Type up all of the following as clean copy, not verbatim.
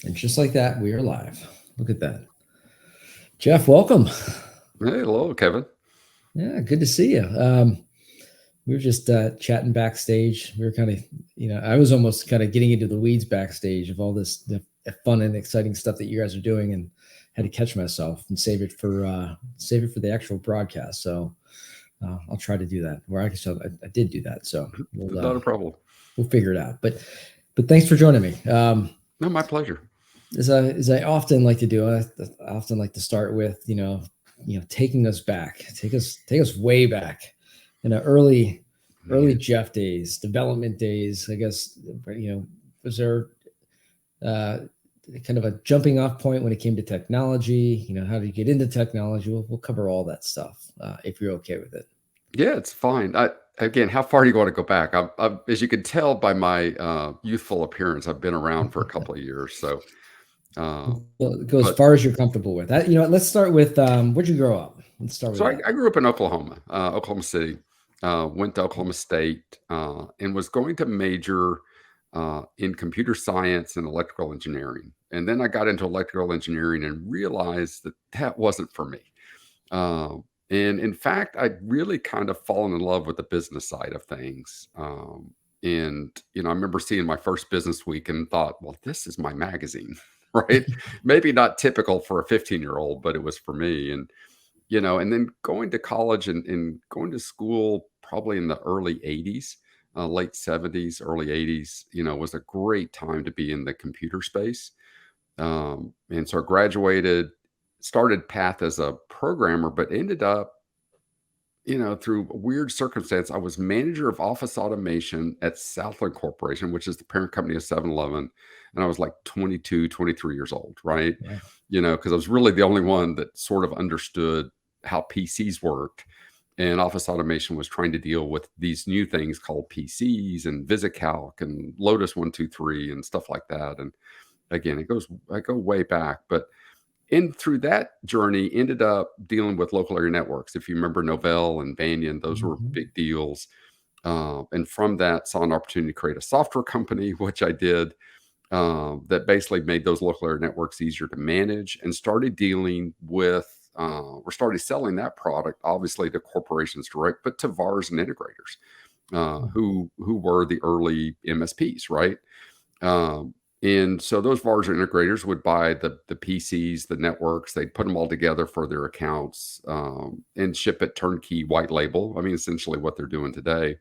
And just like that, we are live. Look at that. Jeff, welcome. Hey, hello, Kevin. Yeah, good to see you. We were just chatting backstage. We were kind of, I was almost kind of getting into the weeds backstage of all this fun and exciting stuff that you guys are doing, and had to catch myself and save it for the actual broadcast. So I'll try to do that. Or actually, I did do that. So Not a problem. we'll figure it out. But thanks for joining me. No, my pleasure. As I often like to do, I often like to start with taking us back, take us way back, early Jeff days, development days. I guess was there kind of a jumping off point when it came to technology? How do you get into technology? We'll cover all that stuff if you're okay with it. Yeah, it's fine. Again, how far do you want to go back? As you can tell by my youthful appearance, I've been around for a couple of years. So, Well, go as far as you're comfortable with. Let's start with where'd you grow up? Let's start with so that. I grew up in Oklahoma, Oklahoma City. Went to Oklahoma State and was going to major in computer science and electrical engineering. And then I got into electrical engineering and realized that wasn't for me. And in fact, I really kind of fallen in love with the business side of things. And, I remember seeing my first business week and thought, well, this is my magazine, right? Maybe not typical for a 15-year-old, but it was for me. And, and then going to college and going to school probably in the early 80s, late 70s, early 80s, was a great time to be in the computer space. And so I graduated, started path as a programmer, but ended up, through a weird circumstance, I was manager of office automation at Southland Corporation, which is the parent company of 7-Eleven. And I was like 22, 23 years old, right? Yeah. Because I was really the only one that sort of understood how PCs worked. And office automation was trying to deal with these new things called PCs and VisiCalc and Lotus 123 and stuff like that. And again, I go way back, but through that journey, ended up dealing with local area networks. If you remember Novell and Banyan, those were big deals. And from that, saw an opportunity to create a software company, which I did, that basically made those local area networks easier to manage, and started dealing with, or started selling that product, obviously to corporations direct, but to VARs and integrators, who were the early MSPs, right? And so those VARs or integrators would buy the PCs, the networks, they'd put them all together for their accounts, and ship it turnkey white label. I mean, essentially what they're doing today.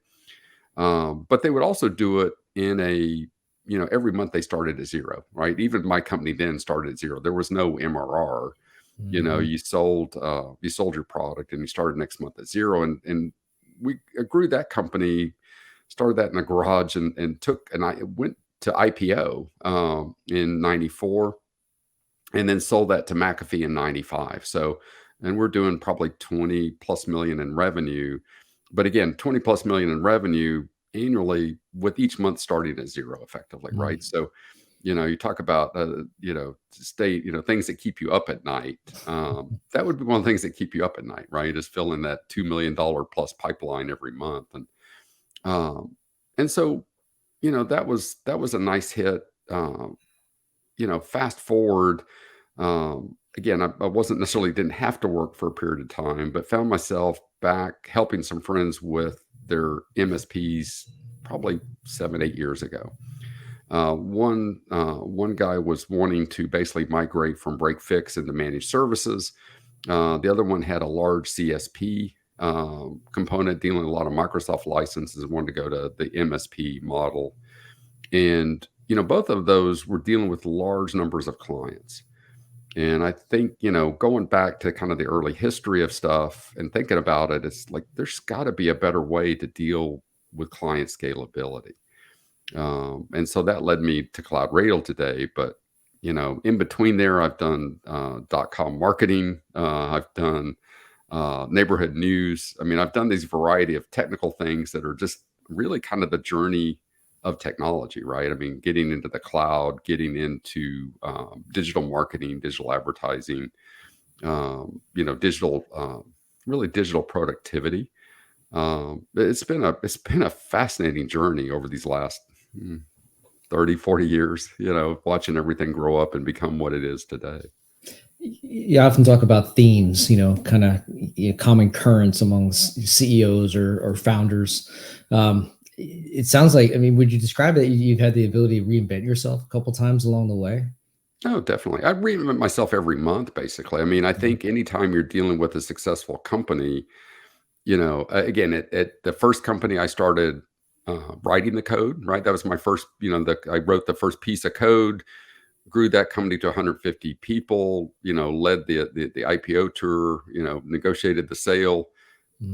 But they would also do it in every month they started at zero, right? Even my company then started at zero. There was no MRR. You sold your product and you started next month at zero. And we grew that company, started that in a garage, and I went to IPO in 94, and then sold that to McAfee in 95. So, and we're doing probably 20 plus million in revenue, but again, 20 plus million in revenue annually, with each month starting at zero effectively. Right. So, you talk about, things that keep you up at night. That would be one of the things that keep you up at night, right? Is filling that $2 million plus pipeline every month. And so, that was a nice hit. Fast forward, again, I wasn't necessarily, didn't have to work for a period of time, but found myself back helping some friends with their MSPs probably 7-8 years ago. One guy was wanting to basically migrate from break fix into managed services. The other one had a large CSP component, dealing with a lot of Microsoft licenses, and wanted to go to the MSP model. And, both of those were dealing with large numbers of clients. And I think, going back to kind of the early history of stuff and thinking about it, it's like, there's got to be a better way to deal with client scalability. And so that led me to CloudRadial today. But, in between there, I've done .com marketing. I've done neighborhood news. I mean, I've done these variety of technical things that are just really kind of the journey of technology, right? I mean, getting into the cloud, getting into digital marketing, digital advertising, really digital productivity. It's been a fascinating journey over these last 30, 40 years, watching everything grow up and become what it is today. You often talk about themes, kind of common currents amongst CEOs or founders. It sounds like, would you describe that you've had the ability to reinvent yourself a couple times along the way? Oh, definitely. I reinvent myself every month, basically. I think anytime you're dealing with a successful company, again, at the first company I started writing the code, right? That was my first, I wrote the first piece of code, grew that company to 150 people, led the IPO tour, negotiated the sale.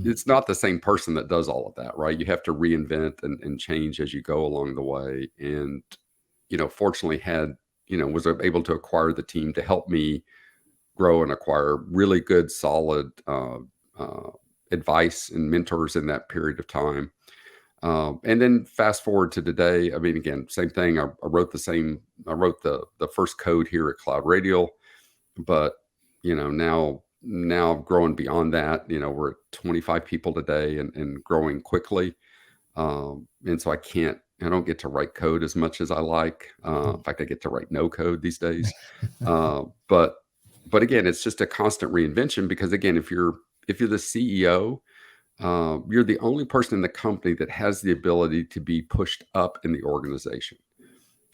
It's not the same person that does all of that, right? You have to reinvent and change as you go along the way. And, fortunately was able to acquire the team to help me grow and acquire really good, solid advice and mentors in that period of time. And then fast forward to today. Again, same thing. I wrote the first code here at CloudRadial, but now growing beyond that, we're at 25 people today and growing quickly. And so I don't get to write code as much as I like. In fact, I get to write no code these days. But again, it's just a constant reinvention, because again, if you're the CEO, you're the only person in the company that has the ability to be pushed up in the organization.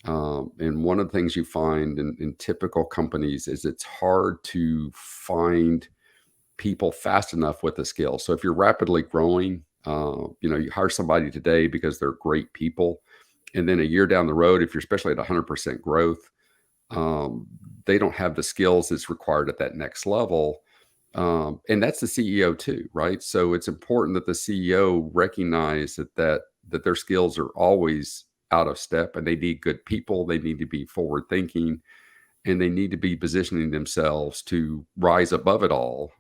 And one of the things you find in typical companies is it's hard to find people fast enough with the skill. So if you're rapidly growing, you hire somebody today because they're great people. And then a year down the road, if you're especially at 100% growth, they don't have the skills that's required at that next level. And that's the CEO too, right? So it's important that the CEO recognize that their skills are always out of step, and they need good people. They need to be forward thinking, and they need to be positioning themselves to rise above it all,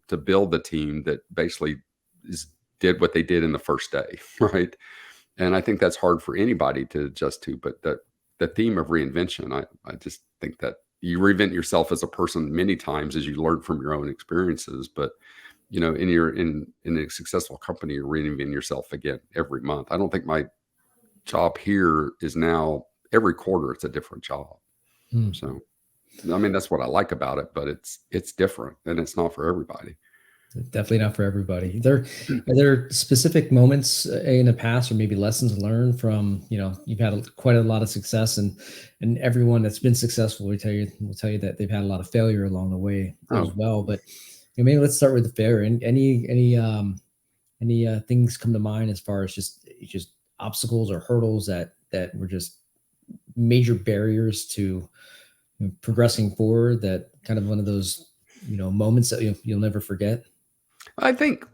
to build the team that basically did what they did in the first day, right? And I think that's hard for anybody to adjust to. But the theme of reinvention, I just think that you reinvent yourself as a person many times as you learn from your own experiences. But in a successful company, you're reinventing yourself again every month. I don't think my job here is now every quarter it's a different job. So that's what I like about it, but it's different, and it's not for everybody. Definitely not for everybody. Are there specific moments in the past, or maybe lessons learned from, you've had quite a lot of success, and everyone that's been successful will tell you that they've had a lot of failure along the way as well. But maybe let's start with the failure. And any things come to mind as far as just obstacles or hurdles that were just major barriers to progressing forward, that kind of one of those moments that you'll never forget? I think,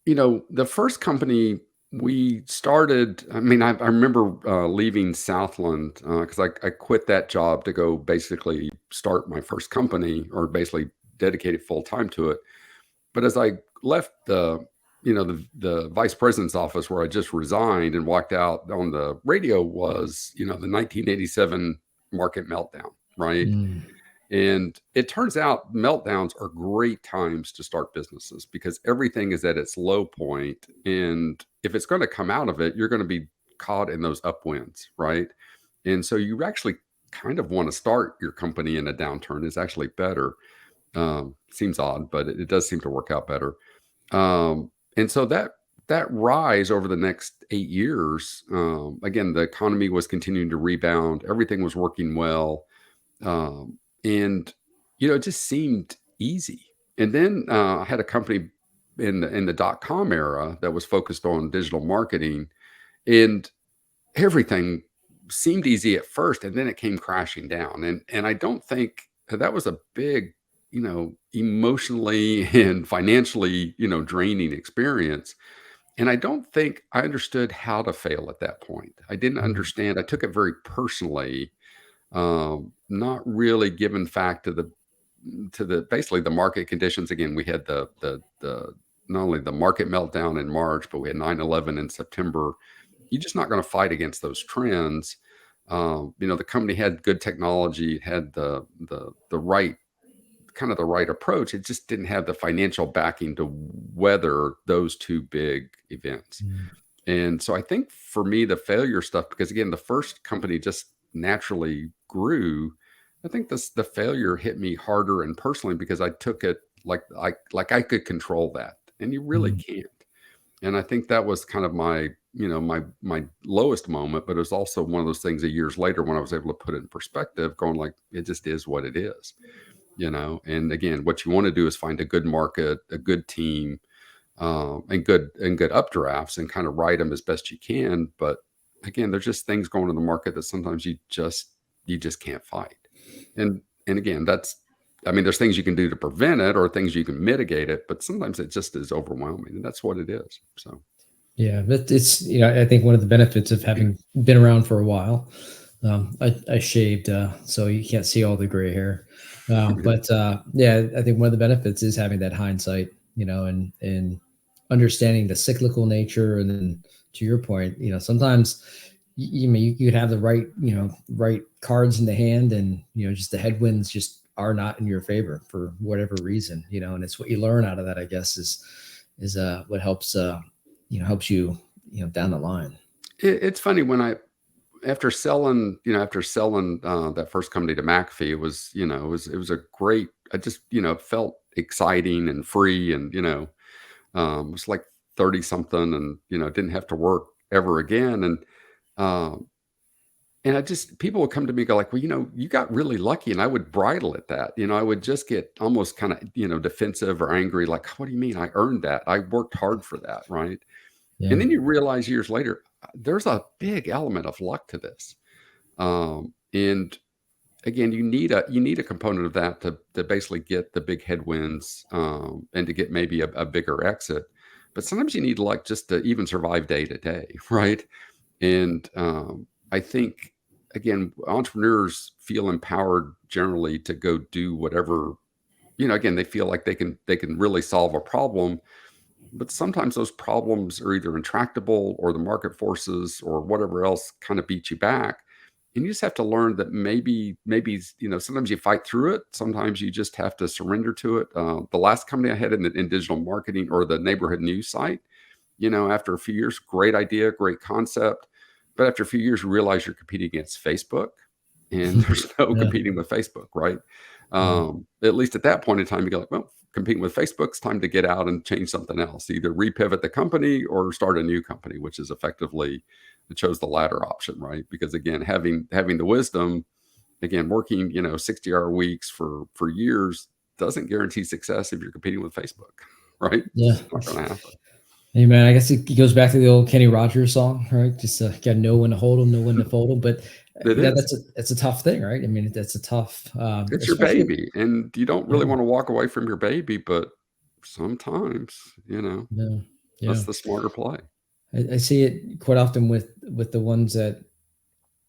the first company we started, I remember leaving Southland because I quit that job to go basically start my first company, or basically dedicated full time to it. But as I left the vice president's office where I just resigned and walked out, on the radio was, the 1987 market meltdown, right? And it turns out meltdowns are great times to start businesses, because everything is at its low point. And if it's going to come out of it, you're going to be caught in those upwinds, right? And so you actually kind of want to start your company in a downturn is actually better. Seems odd, but it does seem to work out better. And so that rise over the next 8 years, again, the economy was continuing to rebound. Everything was working well. And it just seemed easy. And then I had a company in the .com era that was focused on digital marketing, and everything seemed easy at first, and then it came crashing down. And I don't think that was a big, emotionally and financially, draining experience. And I don't think I understood how to fail at that point. I didn't understand. I took it very personally. Not really given fact to the basically the market conditions. Again, we had the not only the market meltdown in March, but we had 9/11 in September. You're just not going to fight against those trends. The company had good technology, it had the right kind of the right approach. It just didn't have the financial backing to weather those two big events. And so I think for me, the failure stuff, because again, the first company just naturally grew. I think the failure hit me harder and personally because I took it like I could control that, and you really Mhm. can't. And I think that was kind of my, my lowest moment, but it was also one of those things years later when I was able to put it in perspective, going like, it just is what it is, And again, what you want to do is find a good market, a good team, and good updrafts, and kind of ride them as best you can. But again, there's just things going in the market that sometimes you just can't fight. And again, I mean, there's things you can do to prevent it or things you can mitigate it, but sometimes it just is overwhelming, and that's what it is. So Yeah, but it's, I think one of the benefits of having been around for a while, I shaved, so you can't see all the gray hair. But yeah, I think one of the benefits is having that hindsight, and understanding the cyclical nature. And then to your point, sometimes you could have the right cards in the hand, and just the headwinds just are not in your favor for whatever reason, and it's what you learn out of that, I guess, is what helps you, down the line. it's funny when after selling that first company to McAfee, it was a great. I just felt exciting and free, and it was like 30 something, and didn't have to work ever again. Um, and I just people would come to me and go like, well, you got really lucky, and I would bridle at that. I would just get almost kind of defensive or angry, like, what do you mean I earned that? I worked hard for that, right? And Yeah. then you realize years later, there's a big element of luck to this. And again, you need a component of that to basically get the big headwinds, and to get maybe a bigger exit. But sometimes you need luck just to even survive day to day, right? And I think again, entrepreneurs feel empowered generally to go do whatever. Again, they feel like they can really solve a problem, but sometimes those problems are either intractable or the market forces or whatever else kind of beat you back. And you just have to learn that maybe, sometimes you fight through it. Sometimes you just have to surrender to it. The last company I had in digital marketing, or the neighborhood news site, after a few years, great idea, great concept. But after a few years, you realize you're competing against Facebook, and there's no Yeah. competing with Facebook, right? Yeah. At least at that point in time, you go like, well, competing with Facebook's time to get out and change something else, either repivot the company or start a new company, which is effectively, it chose the latter option, right? Because again, having the wisdom, again, working 60-hour weeks for years doesn't guarantee success if you're competing with Facebook, right? It's Yeah. just not going to happen. Hey man, I guess it goes back to the old Kenny Rogers song, right? Just got to know when to hold them, know when to fold them. But It is. that's a tough thing, right? I mean, that's a tough, It's your especially. baby, and you don't Yeah, really want to walk away from your baby, but sometimes, yeah, yeah. that's the smarter play. I see it quite often with the ones that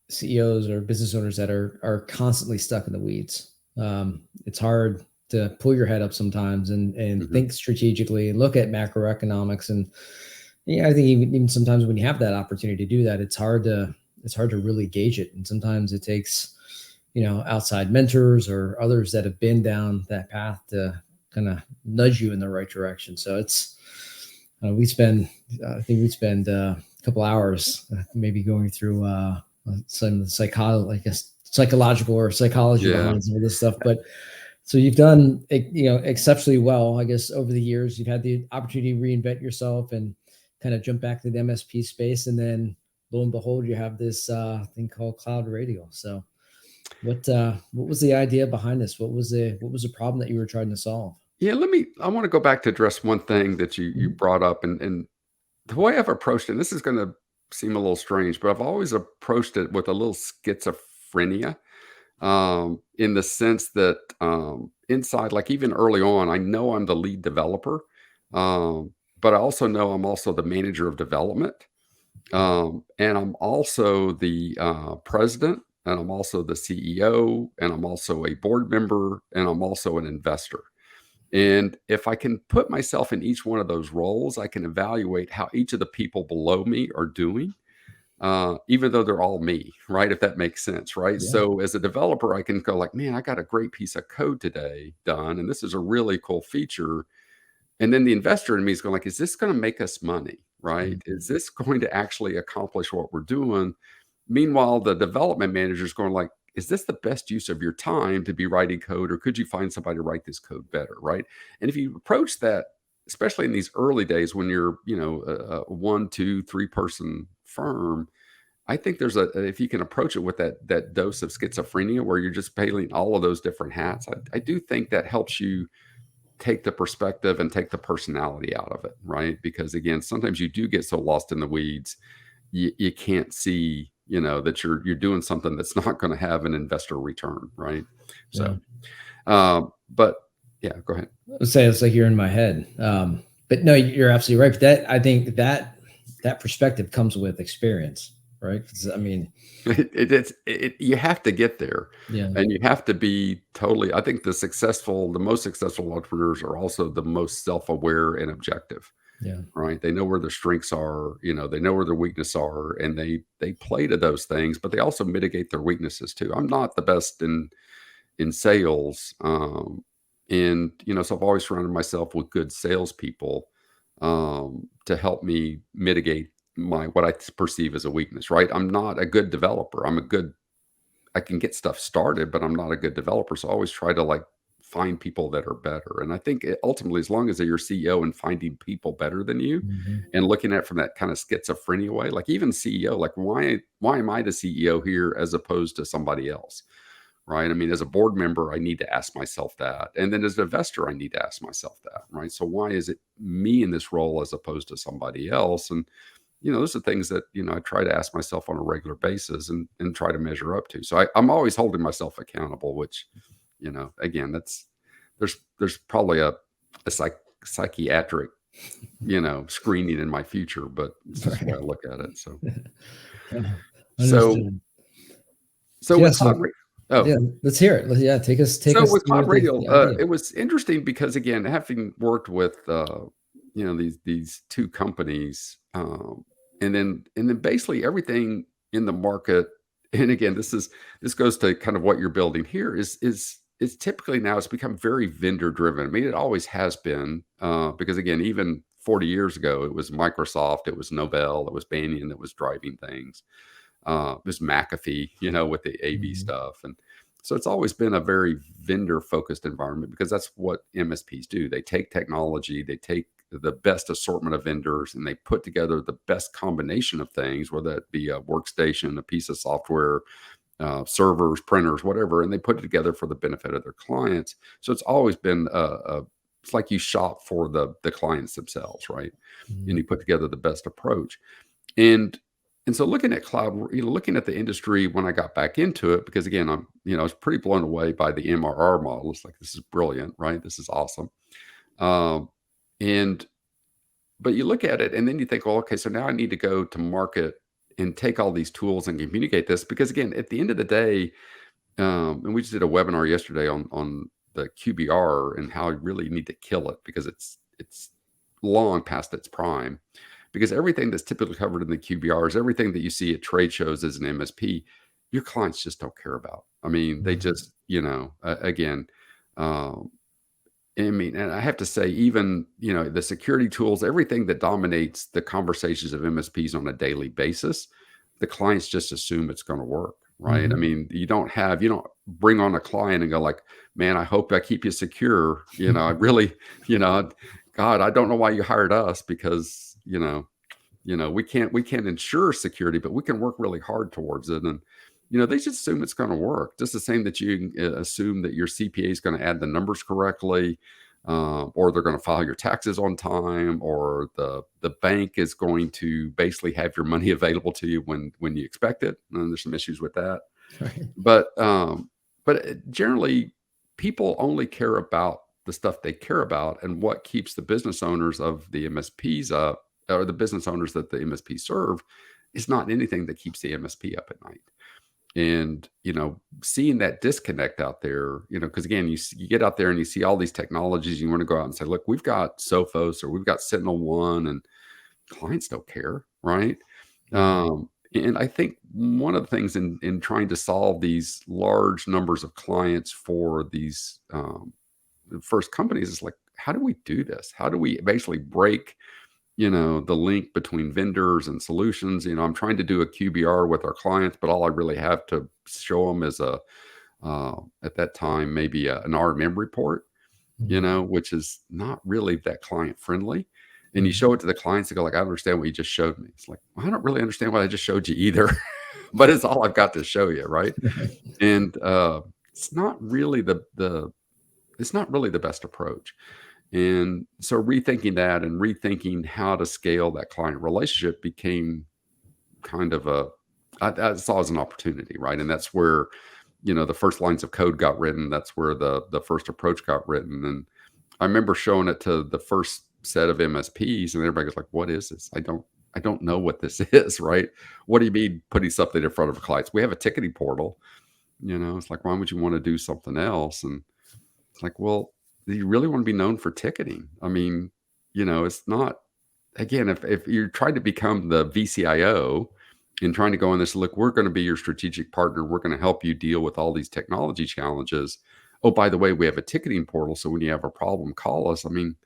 CEOs or business owners that are constantly stuck in the weeds. It's hard to pull your head up sometimes and Mhm. think strategically and look at macroeconomics. And yeah, I think even sometimes when you have that opportunity to do that, it's hard to really gauge it. And sometimes it takes outside mentors or others that have been down that path to kind of nudge you in the right direction. So it's we spend I think we spend a couple hours maybe going through some psychological or psychology Yeah. behind some of this stuff. But so you've done exceptionally well, I guess, over the years. You've had the opportunity to reinvent yourself and kind of jump back to the MSP space, and then lo and behold, you have this thing called CloudRadial. So what was the idea behind this? What was the problem that you were trying to solve? Yeah, I want to go back to address one thing that you Mhm. brought up, and the way I've approached it, and this is gonna seem a little strange, but I've always approached it with a little schizophrenia, in the sense that, inside, like, even early on, I know I'm the lead developer, but I also know I'm also the manager of development, and I'm also the, president, and I'm also the CEO, and I'm also a board member, and I'm also an investor. And if I can put myself in each one of those roles, I can evaluate how each of the people below me are doing, even though they're all me, right? If that makes sense, right? Yeah. So as a developer, I can go like, man, I got a great piece of code today done, and this is a really cool feature. And then the investor in me is going like, is this going to make us money? Right? Mhm. Is this going to actually accomplish what we're doing? Meanwhile, the development manager is going like, is this the best use of your time to be writing code, or could you find somebody to write this code better? Right? And if you approach that, especially in these early days when you're, a 1, 2, 3 person firm, I think there's if you can approach it with that dose of schizophrenia where you're just peeling all of those different hats, I do think that helps you take the perspective and take the personality out of it, right? Because again, sometimes you do get so lost in the weeds, you can't see, that you're doing something that's not going to have an investor return, right? Yeah. So, but yeah, go ahead. Let's say it's like you're in my head. But no, you're absolutely right. But I think that perspective comes with experience, right? 'Cause, I mean, You have to get there, yeah, and you have to be totally. I think the most successful entrepreneurs are also the most self-aware and objective, yeah, right? They know where their strengths are, they know where their weaknesses are, and they play to those things, but they also mitigate their weaknesses too. I'm not the best in sales, and so I've always surrounded myself with good salespeople, to help me mitigate my what I perceive as a weakness. Right? I'm not a good developer. I can get stuff started, but I'm not a good developer. So I always try to like find people that are better. And I think ultimately, as long as you're CEO and finding people better than you, mhm, and looking at it from that kind of schizophrenia way, like even CEO, like why am I the CEO here as opposed to somebody else? Right? I mean, as a board member, I need to ask myself that. And then as an investor, I need to ask myself that. Right? So why is it me in this role as opposed to somebody else? And those are things that, I try to ask myself on a regular basis and try to measure up to. So I'm always holding myself accountable, which, again, there's probably a psychiatric, screening in my future, but it's just the way I right. look at it. So, Uh, so, Understood. so Yeah. with So oh, yeah, let's hear it. Yeah, take so us with through the CloudRadial, idea. it was interesting because again, having worked with these two companies, and then basically everything in the market, and again, this goes to kind of what you're building here is typically now it's become very vendor driven. I mean, it always has been, because again, even 40 years ago, it was Microsoft, it was Novell, it was Banyan that was driving things. There's McAfee, with the AV Mhm, stuff. And so it's always been a very vendor focused environment because that's what MSPs do. They take technology, they take the best assortment of vendors, and they put together the best combination of things, whether that be a workstation, a piece of software, servers, printers, whatever, and they put it together for the benefit of their clients. So it's always been it's like you shop for the clients themselves, right? And mhm, you put together the best approach. And and so looking at cloud, looking at the industry when I got back into it, because again, I was pretty blown away by the MRR model. It's like, this is brilliant, right? This is awesome. Um, and but you look at it and then you think, well, okay, so now I need to go to market and take all these tools and communicate this. Because again, at the end of the day, and we just did a webinar yesterday on the QBR and how you really need to kill it because it's long past its prime. Because everything that's typically covered in the QBRs, everything that you see at trade shows as an MSP, your clients just don't care about. I mean, they mhm, just, again, um, I mean, and I have to say, even, the security tools, everything that dominates the conversations of MSPs on a daily basis, the clients just assume it's going to work. Right. I mhm. mean, you don't bring on a client and go like, man, I hope I keep you secure. I really, you know, God, I don't know why you hired us because, we can't ensure security, but we can work really hard towards it. And, they just assume it's going to work. Just the same that you assume that your CPA is going to add the numbers correctly, or they're going to file your taxes on time, or the bank is going to basically have your money available to you when you expect it. And there's some issues with that, Right. but generally, people only care about the stuff they care about, and what keeps the business owners of the MSPs up, or the business owners that the MSP serve, is not anything that keeps the MSP up at night. And seeing that disconnect out there, because again, you get out there and you see all these technologies, you want to go out and say, look, we've got Sophos or we've got Sentinel One, and clients don't care, right? Yeah. And I think one of the things in trying to solve these large numbers of clients for these first companies is like, how do we do this? How do we basically break, the link between vendors and solutions? I'm trying to do a QBR with our clients, but all I really have to show them is at that time, maybe an RMM report, which is not really that client friendly. And you show it to the clients, they go like, I don't understand what you just showed me. It's like, well, I don't really understand what I just showed you either, but it's all I've got to show you. Right. And it's not really it's not really the best approach. And so rethinking that and rethinking how to scale that client relationship became kind of I saw as an opportunity, right? And that's where, the first lines of code got written. That's where the first approach got written. And I remember showing it to the first set of MSPs, and everybody was like, "What is this? I don't know what this is." Right? What do you mean putting something in front of clients? We have a ticketing portal. It's like, why would you want to do something else? And it's like, well, do you really want to be known for ticketing? I mean, it's not, again, if you're trying to become the VCIO and trying to go on this, look, we're going to be your strategic partner. We're going to help you deal with all these technology challenges. Oh, by the way, we have a ticketing portal. So when you have a problem, call us. I mean,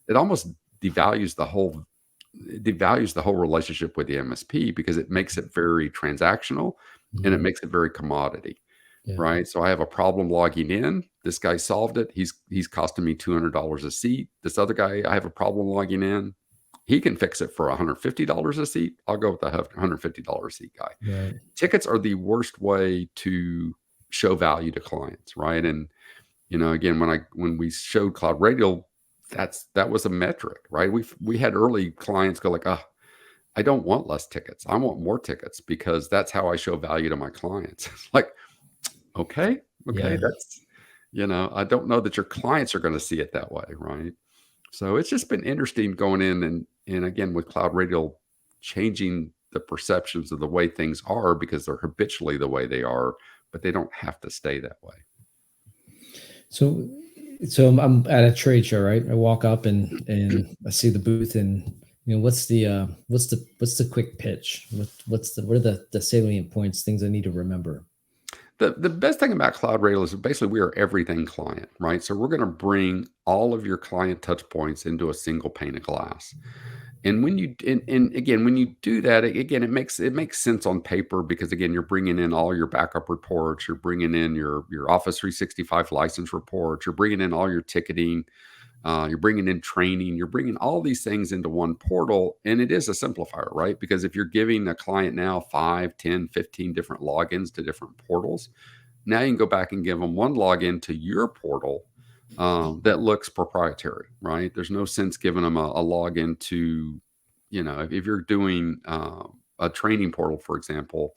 it almost devalues the whole relationship with the MSP, because it makes it very transactional and it makes it very commodity. Yeah. Right. So I have a problem logging in. This guy solved it. He's costing me $200 a seat. This other guy, I have a problem logging in. He can fix it for $150 a seat. I'll go with the $150 a seat guy. Right. Tickets are the worst way to show value to clients. Right. And, again, when we showed CloudRadial, that was a metric, right? We had early clients go like, I don't want less tickets. I want more tickets, because that's how I show value to my clients. Like, okay, Yeah. that's, I don't know that your clients are going to see it that way, right? So it's just been interesting going in and again, with CloudRadial, changing the perceptions of the way things are, because they're habitually the way they are, but they don't have to stay that way. So I'm at a trade show, right? I walk up and I see the booth, and what's the quick pitch? What are the salient points, things I need to remember? The best thing about CloudRadial is basically we are everything client, right? So we're going to bring all of your client touch points into a single pane of glass. And when you and again, when you do that, again, it makes sense on paper, because again, you're bringing in all your backup reports, you're bringing in your Office 365 license reports, you're bringing in all your ticketing, you're bringing in training, you're bringing all these things into one portal. And it is a simplifier, right? Because if you're giving a client now 5, 10, 15 different logins to different portals, now you can go back and give them one login to your portal that looks proprietary, right? There's no sense giving them a login to, if you're doing a training portal, for example,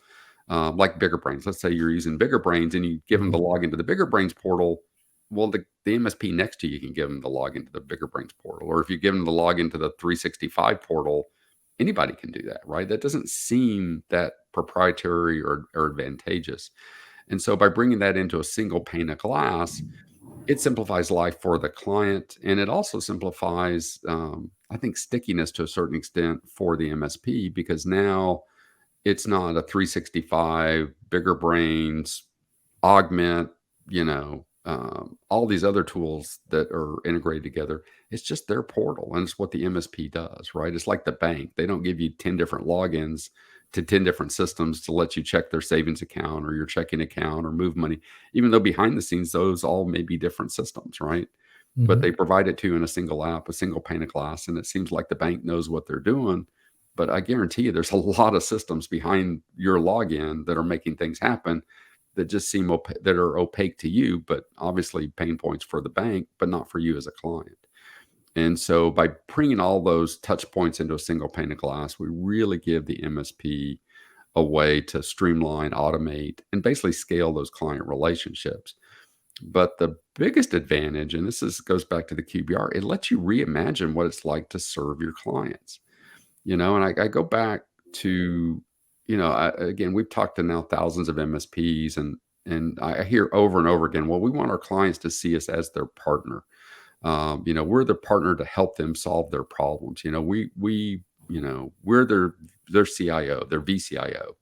like Bigger Brains. Let's say you're using Bigger Brains and you give them the login to the Bigger Brains portal. Well, the MSP next to you can give them the login to the Bigger Brains portal. Or if you give them the login to the 365 portal, anybody can do that, right? That doesn't seem that proprietary or advantageous. And so by bringing that into a single pane of glass, it simplifies life for the client. And it also simplifies, I think, stickiness to a certain extent for the MSP, because now it's not a 365, Bigger Brains, Augment, all these other tools that are integrated together. It's just their portal, and it's what the MSP does, right? It's like the bank. They don't give you 10 different logins to 10 different systems to let you check their savings account or your checking account or move money, even though behind the scenes, those all may be different systems, right? But they provide it to you in a single app, a single pane of glass. And it seems like the bank knows what they're doing. But I guarantee you, there's a lot of systems behind your login that are making things happen that just seem that are opaque to you, but obviously pain points for the bank, but not for you as a client. And so by bringing all those touch points into a single pane of glass, we really give the MSP a way to streamline, automate, and basically scale those client relationships. But the biggest advantage, and goes back to the QBR, it lets you reimagine what it's like to serve your clients. And I go back to, again, we've talked to now thousands of MSPs, and I hear over and over again, well, we want our clients to see us as their partner. We're the partner to help them solve their problems. We're their CIO, their VCIO.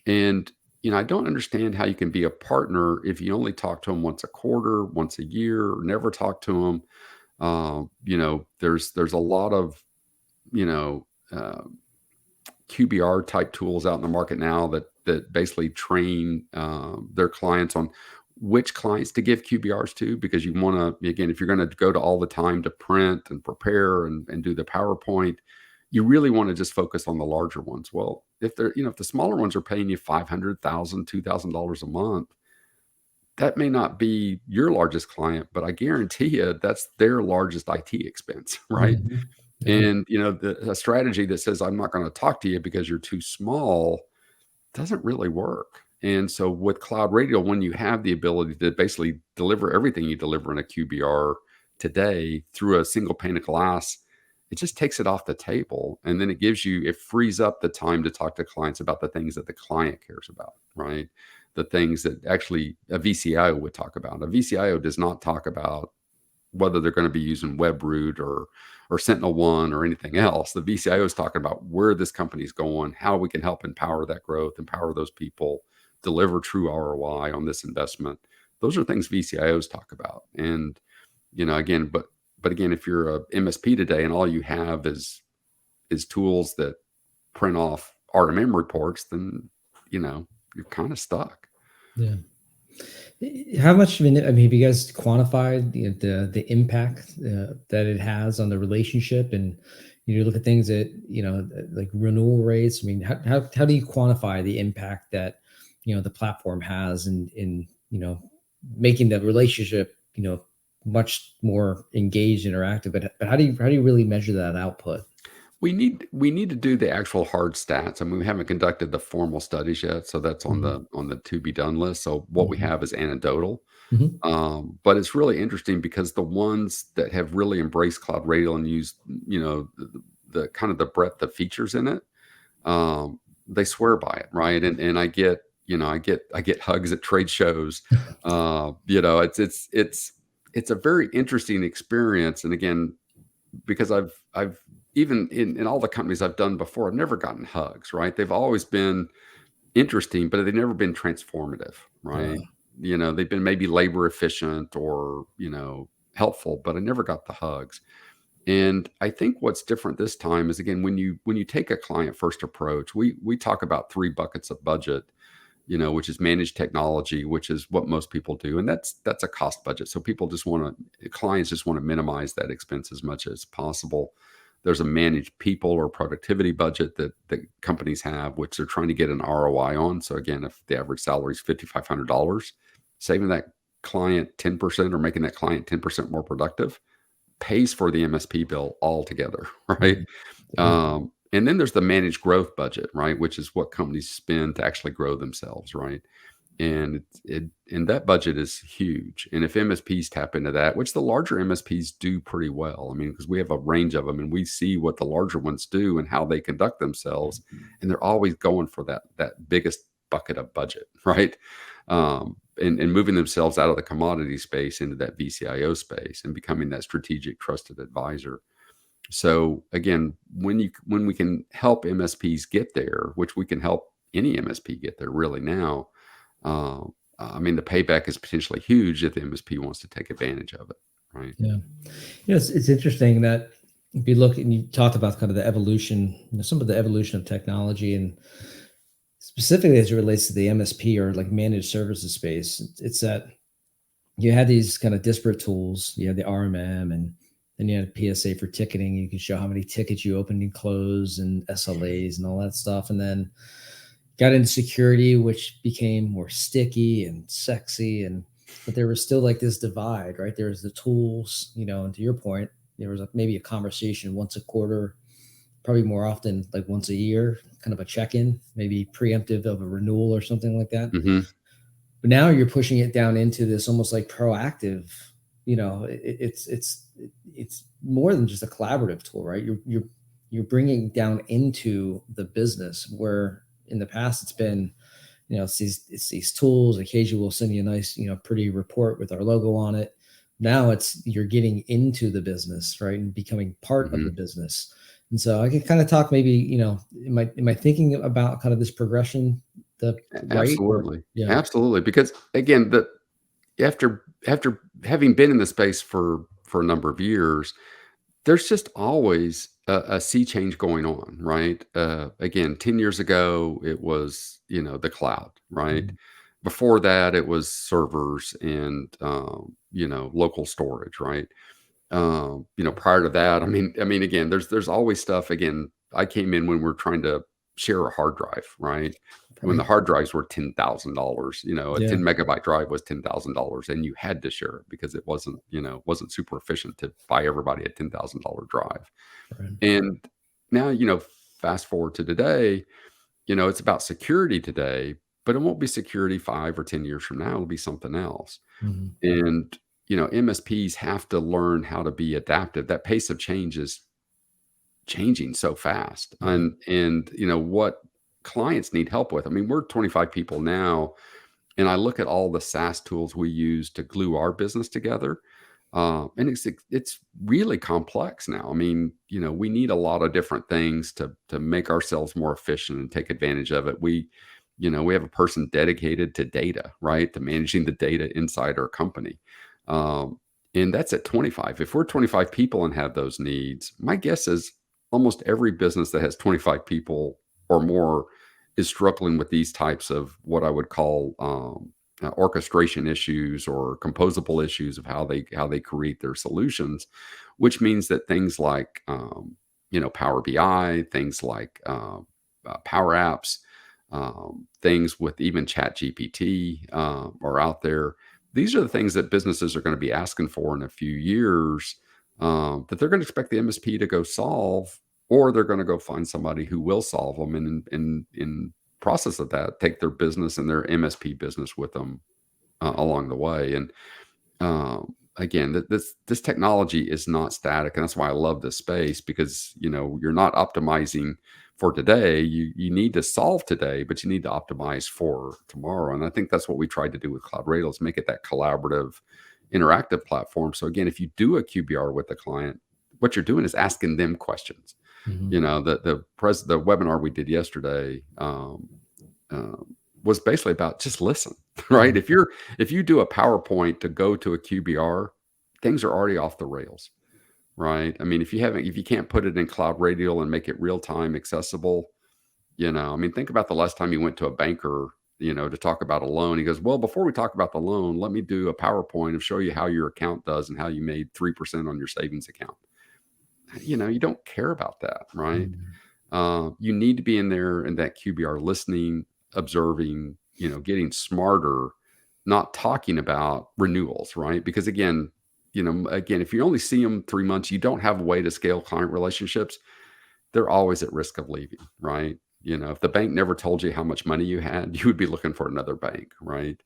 And, I don't understand how you can be a partner if you only talk to them once a quarter, once a year, or never talk to them. There's a lot of, you know, QBR type tools out in the market now that basically train their clients on which clients to give QBRs to, because you want to, again, if you're going to go to all the time to print and prepare and do the PowerPoint, you really want to just focus on the larger ones. Well, if if the smaller ones are paying you $500, $2,000 a month, that may not be your largest client, but I guarantee you that's their largest IT expense, right? Mhm. Yeah. And a strategy that says I'm not going to talk to you because you're too small doesn't really work. And so with CloudRadial, when you have the ability to basically deliver everything you deliver in a QBR today through a single pane of glass, it just takes it off the table. And then it frees up the time to talk to clients about the things that the client cares about, right? The things that actually a VCIO would talk about. A VCIO does not talk about whether they're going to be using WebRoot or Sentinel-1 or anything else. The VCIO is talking about where this company is going, how we can help empower that growth, empower those people, deliver true ROI on this investment. Those are things VCIOs talk about. And again, but again, if you're a MSP today and all you have is tools that print off RMM reports, then you're kind of stuck. Yeah. How much, I mean, have you guys quantified the impact that it has on the relationship? And you look at things that, like renewal rates. I mean, how do you quantify the impact that, the platform has in making the relationship, much more engaged, interactive? But how do you really measure that output? We need to do the actual hard stats. I mean, we haven't conducted the formal studies yet, so that's on Mhm. the to be done list. So what we Mhm. have is anecdotal. Mhm. But it's really interesting because the ones that have really embraced CloudRadial and used, the kind of the breadth of features in it, they swear by it, right? And I get hugs at trade shows. It's a very interesting experience. And again, because I've even in all the companies I've done before, I've never gotten hugs, right? They've always been interesting, but they've never been transformative, right? They've been maybe labor efficient or, helpful, but I never got the hugs. And I think what's different this time is, again, when you take a client first approach, we talk about 3 buckets of budget, which is managed technology, which is what most people do. And that's a cost budget. So clients just want to minimize that expense as much as possible. There's a managed people or productivity budget that companies have, which they're trying to get an ROI on. So again, if the average salary is $5,500, saving that client 10% or making that client 10% more productive pays for the MSP bill altogether, right? Mhm. Yeah. And then there's the managed growth budget, right, which is what companies spend to actually grow themselves, right? And that budget is huge. And if MSPs tap into that, which the larger MSPs do pretty well, I mean, because we have a range of them and we see what the larger ones do and how they conduct themselves, and they're always going for that biggest bucket of budget, right? And moving themselves out of the commodity space into that VCIO space and becoming that strategic trusted advisor. So again, when we can help MSPs get there, which we can help any MSP get there really now, uh, I mean, the payback is potentially huge if the MSP wants to take advantage of it, right? Yeah. It's interesting that if you look and you talked about kind of the evolution, some of the evolution of technology, and specifically as it relates to the MSP or like managed services space, it's that you had these kind of disparate tools. You had the RMM, and then you had PSA for ticketing. You could show how many tickets you opened and closed and SLAs and all that stuff. And then got into security, which became more sticky and sexy. But there was still like this divide, right? There was the tools, and to your point, there was maybe a conversation once a quarter, probably more often like once a year, kind of a check-in, maybe preemptive of a renewal or something like that. Hmm. But now you're pushing it down into this almost like proactive, it's more than just a collaborative tool, right? You're bringing down into the business, where in the past it's been, it's these tools. Occasionally we'll send you a nice, pretty report with our logo on it. Now you're getting into the business, right, and becoming part of the Hmm. business. And so I can kind of talk, maybe, am I thinking about kind of this progression the right, or Absolutely, yeah. absolutely. Because again, after having been in the space for for a number of years, there's just always a sea change going on, right? Again, 10 years ago, it was, the cloud, right? Mhm. Before that, it was servers and, local storage, right? Prior to that, I mean, again, there's always stuff. Again, I came in when we're trying to share a hard drive, right? When the Right. hard drives were $10,000, a Yeah. 10 megabyte drive was $10,000, and you had to share it because it wasn't super efficient to buy everybody a $10,000 drive. Right. And now, fast forward to today, it's about security today, but it won't be security 5 or 10 years from now. It'll be something else. Mhm. And, MSPs have to learn how to be adaptive. That pace of change is changing so fast. Yeah. And what clients need help with. I mean, we're 25 people now, and I look at all the SaaS tools we use to glue our business together. And it's really complex now. I mean, we need a lot of different things to make ourselves more efficient and take advantage of it. We have a person dedicated to data, right? To managing the data inside our company. Um, and that's at 25. If we're 25 people and have those needs, my guess is almost every business that has 25 people or more is struggling with these types of what I would call orchestration issues or composable issues of how they create their solutions, which means that things like Power BI, things like Power Apps, things with even Chat GPT are out there. These are the things that businesses are going to be asking for in a few years, that they're going to expect the MSP to go solve, or they're going to go find somebody who will solve them, and in process of that, take their business and their MSP business with them along the way. And again, this technology is not static, and that's why I love this space, because you're not optimizing for today. You need to solve today, but you need to optimize for tomorrow. And I think that's what we tried to do with CloudRadial, is make it that collaborative, interactive platform. So again, if you do a QBR with a client, what you're doing is asking them questions. Mhm. The webinar we did yesterday was basically about just listen, right? Yeah. If you do a PowerPoint to go to a QBR, things are already off the rails, right? I mean, if you can't put it in Cloud Radial and make it real time accessible, I mean, think about the last time you went to a banker, to talk about a loan. He goes, well, before we talk about the loan, let me do a PowerPoint and show you how your account does and how you made 3% on your savings account. You don't care about that, right? Mhm. You need to be in there in that QBR, listening, observing, getting smarter, not talking about renewals, right? Because again, if you only see them 3 months, you don't have a way to scale client relationships. They're always at risk of leaving, right? If the bank never told you how much money you had, you would be looking for another bank, right?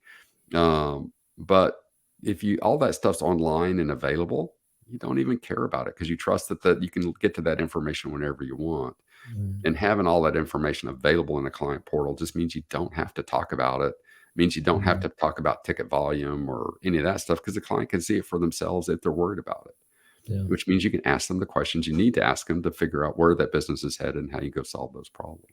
But if all that stuff's online and available, you don't even care about it because you trust that you can get to that information whenever you want. Mhm. And having all that information available in a client portal just means you don't have to talk about it. Means you don't have Mhm. to talk about ticket volume or any of that stuff, because the client can see it for themselves if they're worried about it. Yeah. Which means you can ask them the questions you need to ask them to figure out where that business is headed and how you go solve those problems.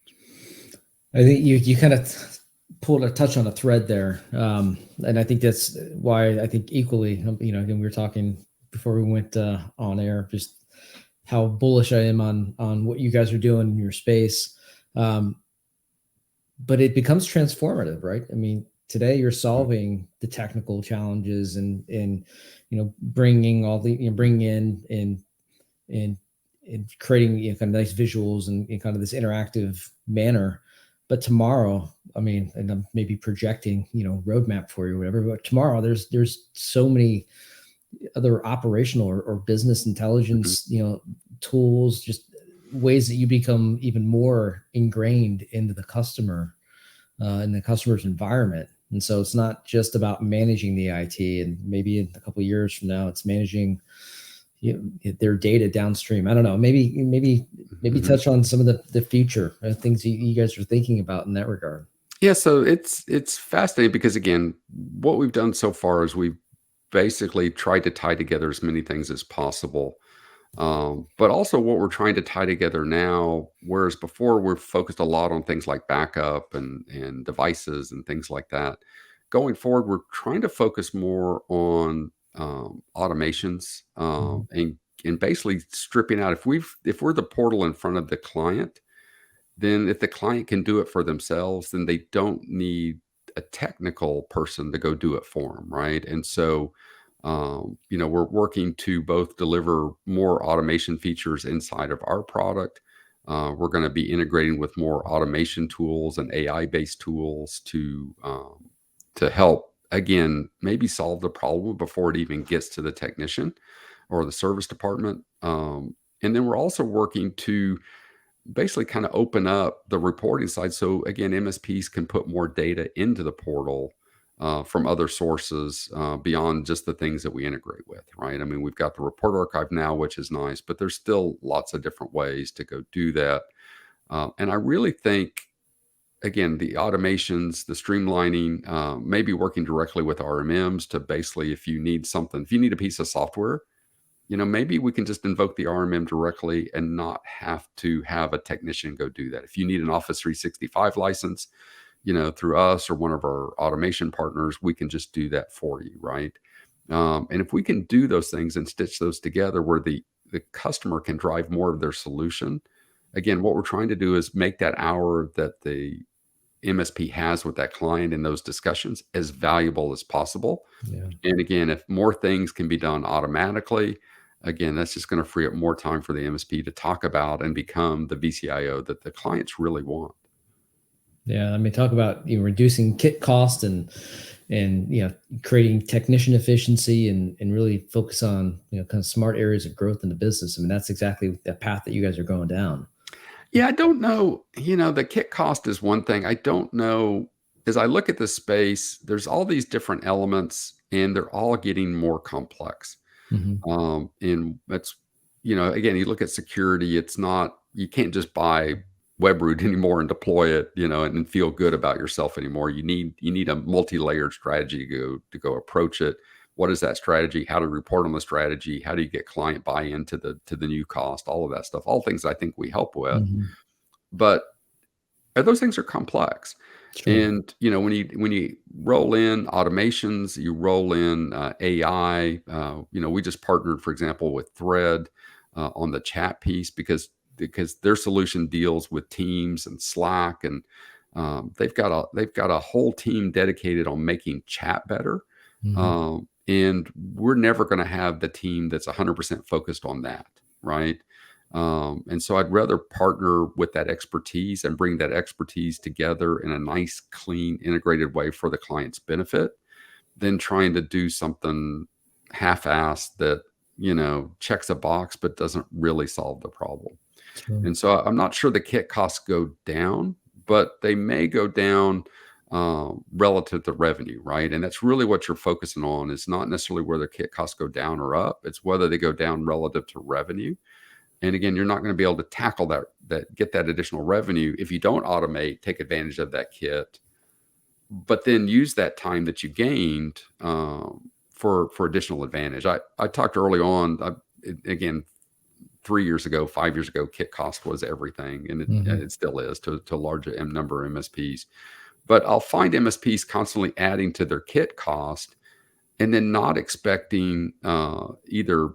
I think you kind of pulled a touch on a thread there, and I think that's why I think equally, again, we were talking before we went on air, just how bullish I am on what you guys are doing in your space. Um, but it becomes transformative, right? I mean, today you're Mhm. solving the technical challenges and bringing all the bringing in and creating kind of nice visuals and kind of this interactive manner. But tomorrow, I mean, and I'm maybe projecting roadmap for you or whatever, but tomorrow there's so many other operational or business Mhm. intelligence tools, just ways that you become even more ingrained into the customer in the customer's environment. And so it's not just about managing the IT, and maybe in a couple of years from now, it's managing their data downstream. I don't know. Maybe Mhm. touch on some of the future things you guys are thinking about in that regard. Yeah, so it's fascinating because again, what we've done so far is we've basically tried to tie together as many things as possible. But also what we're trying to tie together now, whereas before we're focused a lot on things like backup and devices and things like that. Going forward, we're trying to focus more on automations, and basically stripping out, if we're the portal in front of the client, then if the client can do it for themselves, then they don't need a technical person to go do it for them, right? And so, we're working to both deliver more automation features inside of our product. We're going to be integrating with more automation tools and AI-based tools to help, again, maybe solve the problem before it even gets to the technician or the service department. And then we're also working to basically kind of open up the reporting side. So again, MSPs can put more data into the portal from other sources beyond just the things that we integrate with, right? I mean, we've got the report archive now, which is nice, but there's still lots of different ways to go do that. And I really think, again, the automations, the streamlining, maybe working directly with RMMs to basically, if you need a piece of software, maybe we can just invoke the RMM directly and not have to have a technician go do that. If you need an Office 365 license, through us or one of our automation partners, we can just do that for you, right? And if we can do those things and stitch those together where the customer can drive more of their solution, again, what we're trying to do is make that hour that the MSP has with that client in those discussions as valuable as possible. Yeah. And again, if more things can be done automatically, again, that's just going to free up more time for the MSP to talk about and become the VCIO that the clients really want. Yeah, I mean, talk about reducing kit cost and creating technician efficiency and really focus on kind of smart areas of growth in the business. I mean, that's exactly the path that you guys are going down. Yeah, I don't know. The kit cost is one thing. I don't know. As I look at the space, there's all these different elements, and they're all getting more complex. And that's, again, you look at security, you can't just buy Webroot anymore and deploy it, and feel good about yourself anymore. You need a multi-layered strategy to go approach it. What is that strategy? How to report on the strategy? How do you get client buy-in to the new cost? All of that stuff, all things I think we help with. But those things are complex. Sure. And when you roll in automations, you roll in AI. We just partnered, for example, with Thread on the chat piece because their solution deals with Teams and Slack, and they've got a whole team dedicated on making chat better. And we're never going to have the team that's 100% focused on that, right? And so I'd rather partner with that expertise and bring that expertise together in a nice, clean, integrated way for the client's benefit than trying to do something half-assed that, checks a box but doesn't really solve the problem. Sure. And so I'm not sure the kit costs go down, but they may go down relative to revenue, right? And that's really what you're focusing on. It's not necessarily whether kit costs go down or up. It's whether they go down relative to revenue. And again, you're not going to be able to tackle get that additional revenue if you don't automate, take advantage of that kit, but then use that time that you gained for additional advantage. I talked early on, again, 3 years ago, 5 years ago, kit cost was everything, and it still is to a large number of MSPs. But I'll find MSPs constantly adding to their kit cost and then not expecting either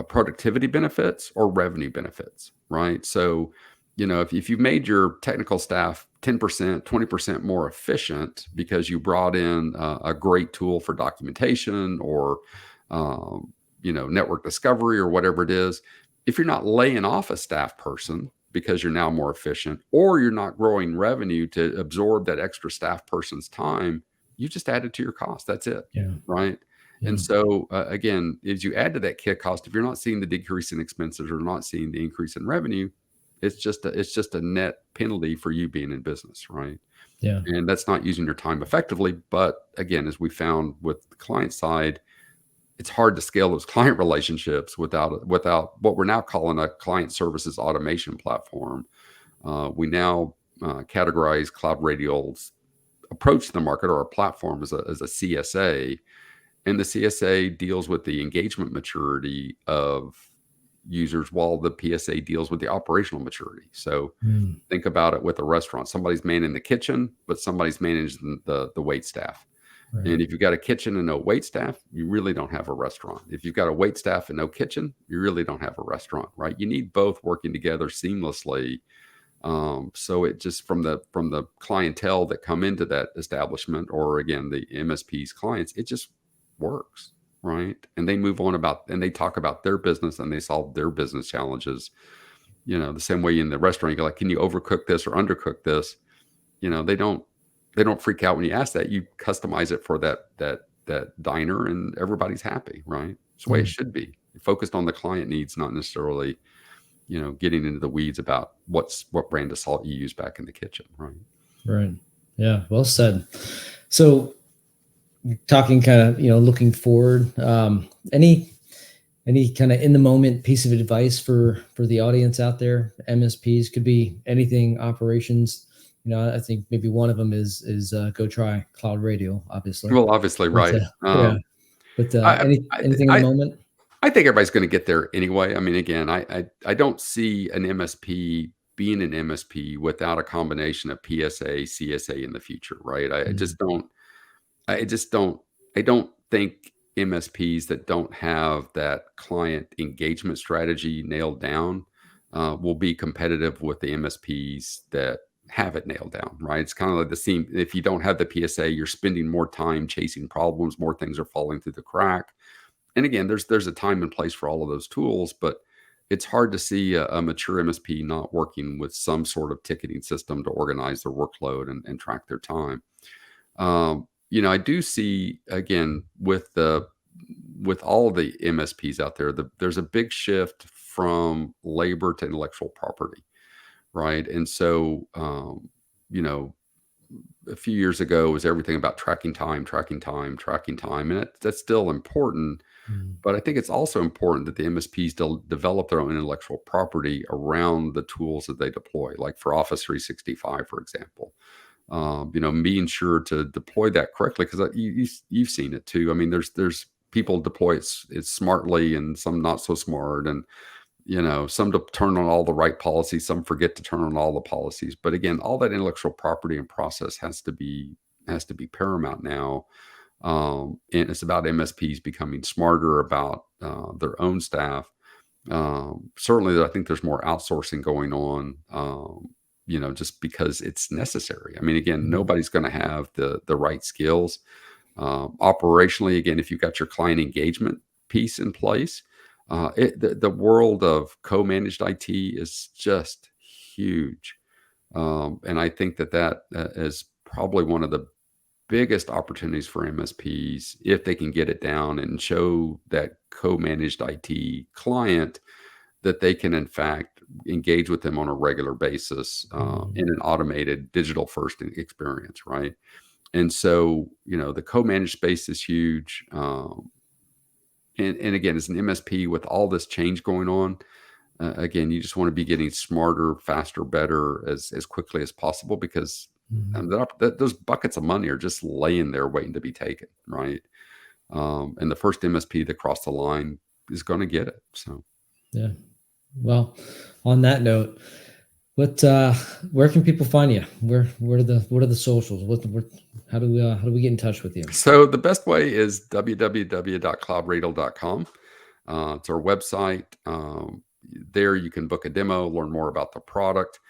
productivity benefits or revenue benefits, right? So, if you've made your technical staff 10%, 20% more efficient because you brought in a great tool for documentation or, network discovery or whatever it is, if you're not laying off a staff person because you're now more efficient, or you're not growing revenue to absorb that extra staff person's time, you just add it to your cost. That's it, right? And so, again, as you add to that kit cost, if you're not seeing the decrease in expenses or not seeing the increase in revenue, it's just a net penalty for you being in business, right? Yeah. And that's not using your time effectively. But again, as we found with the client side, it's hard to scale those client relationships without what we're now calling a client services automation platform. We now categorize CloudRadial's approach to the market or our platform as a CSA. And the CSA deals with the engagement maturity of users while the PSA deals with the operational maturity. So think about it with a restaurant. Somebody's manning the kitchen, but somebody's managing the wait staff. Right. And if you've got a kitchen and no wait staff, you really don't have a restaurant. If you've got a wait staff and no kitchen, you really don't have a restaurant, right? You need both working together seamlessly. So it just from the clientele that come into that establishment, or again the MSP's clients, it just works, right? And they move on and they talk about their business and they solve their business challenges. The same way in the restaurant, you're like, can you overcook this or undercook this? They don't freak out when you ask that. You customize it for that diner, and everybody's happy, right? It's the way it should be. You're focused on the client needs, not necessarily getting into the weeds about what brand of salt you use back in the kitchen, right? Right. Yeah. Well said. So, talking kind of looking forward, any kind of in the moment piece of advice for the audience out there? MSPs, could be anything, operations. I think maybe one of them is go try CloudRadial, obviously. Well, obviously, right. Yeah. But anything in the moment? I think everybody's going to get there anyway. I mean, again, I don't see an MSP being an MSP without a combination of PSA, CSA in the future, right? I just don't. I don't think MSPs that don't have that client engagement strategy nailed down will be competitive with the MSPs that have it nailed down, right? It's kind of like the same. If you don't have the PSA, you're spending more time chasing problems, more things are falling through the crack. And again, there's a time and place for all of those tools, but it's hard to see a mature MSP not working with some sort of ticketing system to organize their workload and track their time. I do see, again, with all the MSPs out there, there's a big shift from labor to intellectual property, right? And so, a few years ago it was everything about tracking time, and that's still important. But I think it's also important that the MSPs develop their own intellectual property around the tools that they deploy, like for Office 365, for example. Being sure to deploy that correctly, because you've seen it too. I mean, there's people deploy it smartly and some not so smart, and some to turn on all the right policies, some forget to turn on all the policies. But again, all that intellectual property and process has to be paramount now. And it's about MSPs becoming smarter about their own staff. Certainly, I think there's more outsourcing going on. Just because it's necessary. I mean, again, nobody's going to have the right skills. Operationally, again, if you've got your client engagement piece in place, the world of co-managed IT is just huge. And I think that is probably one of the biggest opportunities for MSPs, if they can get it down and show that co-managed IT client that they can, in fact, engage with them on a regular basis in an automated digital first experience, right? And so, the co-managed space is huge. And again, as an MSP with all this change going on, again, you just want to be getting smarter, faster, better as quickly as possible, because those buckets of money are just laying there waiting to be taken, right? And the first MSP that crossed the line is going to get it. So, yeah. Well, on that note, where can people find you? What are the socials? How do we get in touch with you? So the best way is www.cloudradial.com. It's our website. There you can book a demo, learn more about the product.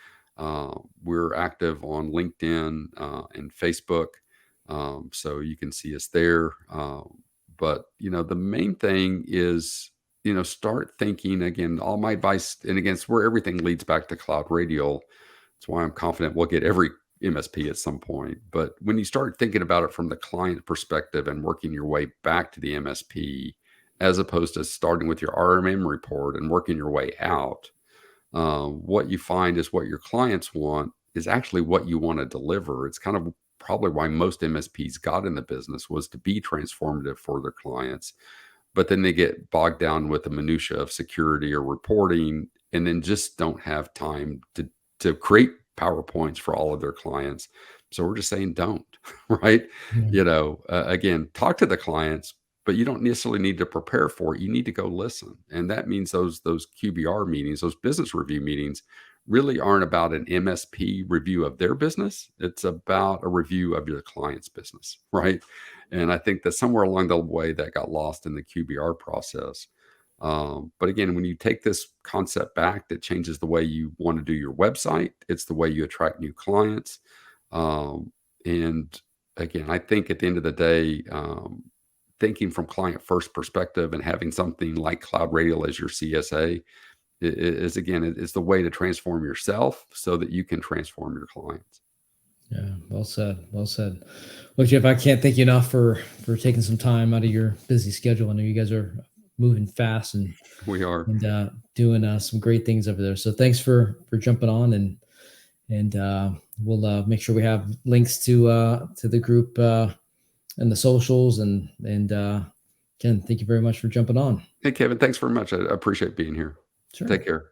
We're active on LinkedIn and Facebook, so you can see us there. But the main thing is, start thinking. Again, all my advice, and again, it's where everything leads back to CloudRadial. That's why I'm confident we'll get every MSP at some point. But when you start thinking about it from the client perspective and working your way back to the MSP, as opposed to starting with your RMM report and working your way out, what you find is what your clients want is actually what you want to deliver. It's kind of probably why most MSPs got in the business, was to be transformative for their clients. But then they get bogged down with the minutia of security or reporting, and then just don't have time to create PowerPoints for all of their clients. So we're just saying don't, right? Again, talk to the clients, but you don't necessarily need to prepare for it. You need to go listen. And that means those QBR meetings, those business review meetings, really aren't about an MSP review of their business. It's about a review of your client's business, right? And I think that somewhere along the way that got lost in the QBR process. But again, when you take this concept back, that changes the way you want to do your website. It's the way you attract new clients. And again, I think at the end of the day, thinking from client first perspective and having something like CloudRadial as your CSA is again, is the way to transform yourself so that you can transform your clients. Yeah, well said. Well said. Well, Jeff, I can't thank you enough for taking some time out of your busy schedule. I know you guys are moving fast and We are. doing some great things over there. So thanks for jumping on, and we'll make sure we have links to the group and the socials, and Ken, thank you very much for jumping on. Hey, Kevin, thanks very much. I appreciate being here. Sure. Take care.